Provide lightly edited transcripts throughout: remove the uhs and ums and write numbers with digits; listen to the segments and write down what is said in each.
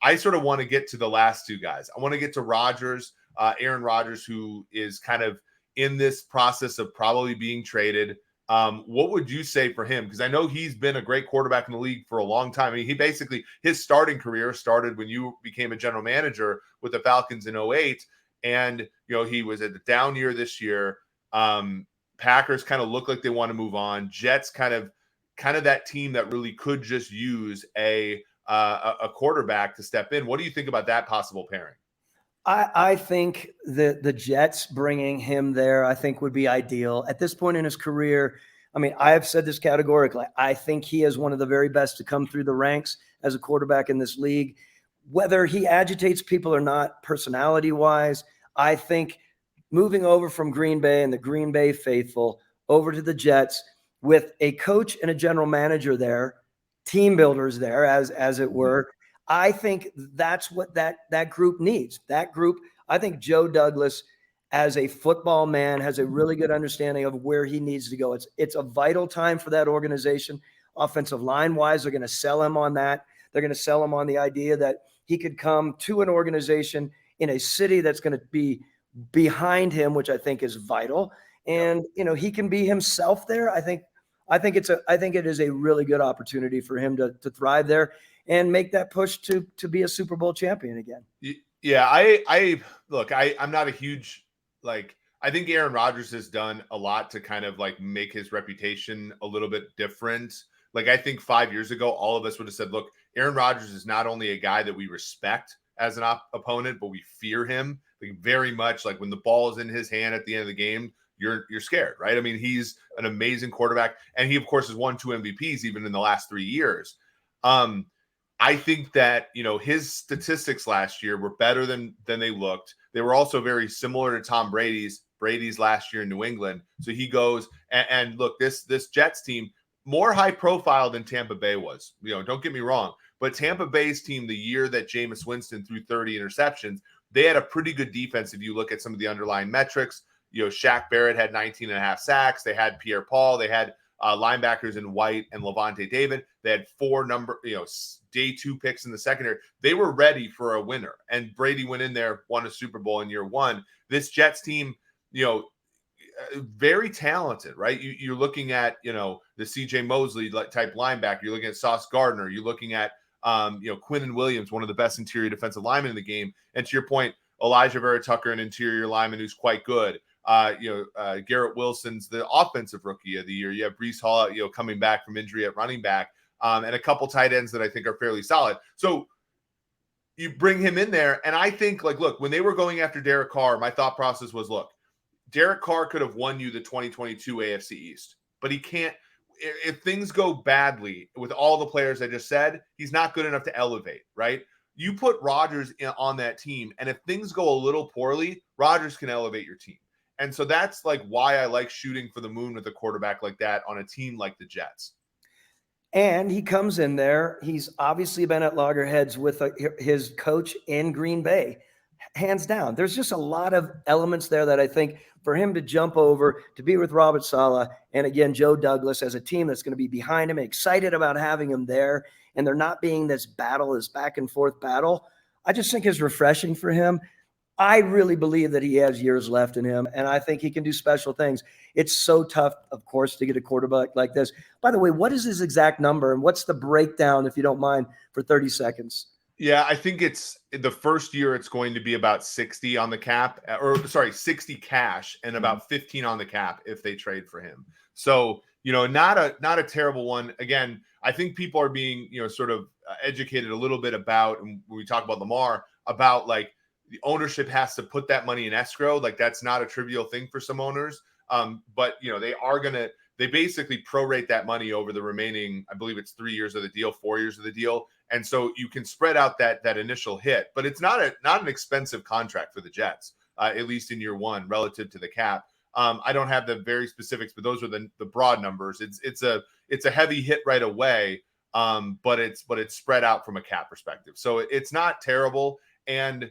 I sort of want to get to the last two guys. I want to get to Rodgers, Aaron Rodgers, who is kind of in this process of probably being traded. What would you say for him? Because I know he's been a great quarterback in the league for a long time. I mean, he basically, his starting career started when you became a general manager with the Falcons in 2008. And, he was at the down year this year. Packers kind of look like they want to move on. Jets kind of that team that really could just use a quarterback to step in. What do you think about that possible pairing? I think the Jets bringing him there, I think would be ideal at this point in his career. I mean, I have said this categorically. I think he is one of the very best to come through the ranks as a quarterback in this league. Whether he agitates people or not, personality-wise, I think moving over from Green Bay and the Green Bay faithful over to the Jets with a coach and a general manager there, team builders there, as it were, I think that's what that group needs. That group, I think Joe Douglas, as a football man, has a really good understanding of where he needs to go. It's a vital time for that organization. Offensive line-wise, they're going to sell him on that. They're going to sell him on the idea that he could come to an organization in a city that's going to be behind him, which I think is vital. And, he can be himself there. I think it is a really good opportunity for him to thrive there and make that push to be a Super Bowl champion again. Yeah, I'm not a huge, I think Aaron Rodgers has done a lot to kind of make his reputation a little bit different. I think 5 years ago, all of us would have said, look, Aaron Rodgers is not only a guy that we respect as an opponent, but we fear him very much. When the ball is in his hand at the end of the game, you're scared, right? I mean, he's an amazing quarterback, and he, of course, has won 2 MVPs even in the last 3 years. I think that, his statistics last year were better than they looked. They were also very similar to Tom Brady's last year in New England. So he goes and look, this Jets team, more high profile than Tampa Bay was. Don't get me wrong, but Tampa Bay's team, the year that Jameis Winston threw 30 interceptions, they had a pretty good defense if you look at some of the underlying metrics. Shaq Barrett had 19 and a half sacks. They had Pierre Paul. They had linebackers in White and Levante David. They had 4 day 2 picks in the secondary. They were ready for a winner. And Brady went in there, won a Super Bowl in year 1. This Jets team, very talented, right? You're looking at, the CJ Mosley type linebacker. You're looking at Sauce Gardner. You're looking at, Quinnen Williams, one of the best interior defensive linemen in the game. And to your point, Elijah Vera Tucker, an interior lineman who's quite good. Garrett Wilson's the offensive rookie of the year. You have Breece Hall, coming back from injury at running back, and a couple tight ends that I think are fairly solid. So you bring him in there, and I think, look, when they were going after Derek Carr, my thought process was, look, Derek Carr could have won you the 2022 AFC East, but he can't. If things go badly with all the players I just said, he's not good enough to elevate, right? You put Rodgers on that team, and if things go a little poorly, Rodgers can elevate your team. And so that's why I like shooting for the moon with a quarterback like that on a team like the Jets. And he comes in there. He's obviously been at loggerheads with his coach in Green Bay, hands down. There's just a lot of elements there that I think for him to jump over, to be with Robert Saleh, and again, Joe Douglas as a team that's going to be behind him, excited about having him there, and there not being this battle, this back and forth battle, I just think is refreshing for him. I really believe that he has years left in him, and I think he can do special things. It's so tough, of course, to get a quarterback like this. By the way, what is his exact number, and what's the breakdown, if you don't mind, for 30 seconds? Yeah, I think it's the first year it's going to be about 60 on the cap, 60 cash and about 15 on the cap if they trade for him. So, not a terrible one. Again, I think people are being, sort of educated a little bit about, and when we talk about Lamar, about the ownership has to put that money in escrow. That's not a trivial thing for some owners. But they basically prorate that money over the remaining, I believe it's 3 years of the deal, 4 years of the deal. And so you can spread out that initial hit, but it's not an expensive contract for the Jets, at least in year 1 relative to the cap. I don't have the very specifics, but those are the broad numbers. It's a heavy hit right away. But it's spread out from a cap perspective. So it's not terrible. And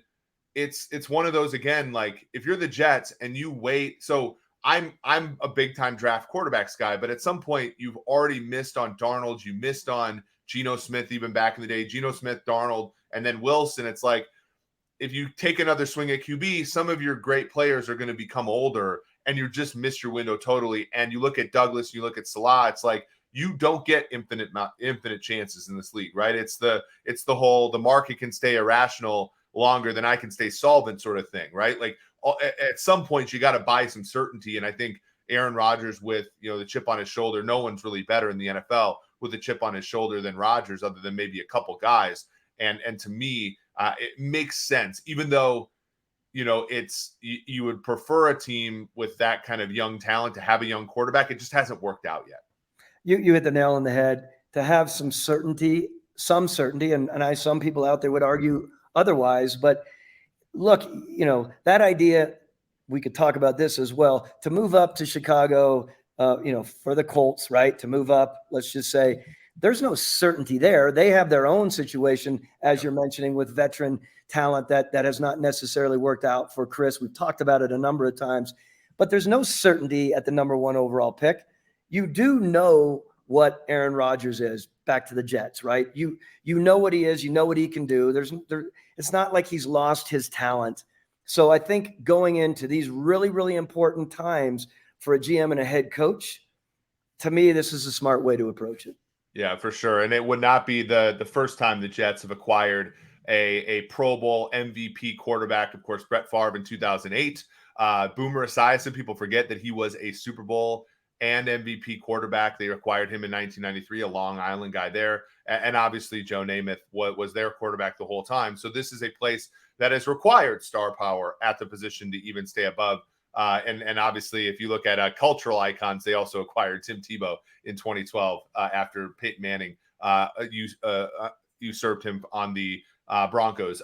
it's one of those, again, if you're the Jets and you wait, so I'm a big time draft quarterbacks guy, but at some point you've already missed on Darnold. You missed on Geno Smith, even back in the day. Geno Smith, Darnold, And then Wilson, it's like, if you take another swing at QB, some of your great players are going to become older and you just miss your window totally. And you look at Douglas, you look at Salah, it's like you don't get infinite chances in this league, right? It's the whole the market can stay irrational longer than I can stay solvent sort of thing, right? Like at some point you got to buy some certainty. And I think Aaron Rodgers with, the chip on his shoulder, no one's really better in the NFL with a chip on his shoulder than Rodgers, other than maybe a couple guys. And to me, it makes sense, even though, it's you would prefer a team with that kind of young talent to have a young quarterback. It just hasn't worked out yet. You hit the nail on the head. To have some certainty, and some people out there would argue otherwise. But look, that idea, we could talk about this as well, to move up to Chicago, for the Colts, right? To move up, let's just say, there's no certainty there. They have their own situation, as you're mentioning, with veteran talent that has not necessarily worked out for Chris. We've talked about it a number of times, but there's no certainty at the number 1 overall pick. You do know what Aaron Rodgers is, back to the Jets, right? You know what he is. You know what he can do. It's not like he's lost his talent. So I think going into these really, really important times for a GM and a head coach, to me, this is a smart way to approach it. Yeah, for sure. And it would not be the first time the Jets have acquired a Pro Bowl MVP quarterback. Of course, Brett Favre in 2008. Boomer Esiason, people forget that he was a Super Bowl and MVP quarterback. They acquired him in 1993, a Long Island guy there. And obviously, Joe Namath was their quarterback the whole time. So this is a place that has required star power at the position to even stay above. And obviously, if you look at cultural icons, they also acquired Tim Tebow in 2012 after Peyton Manning usurped him on the Broncos.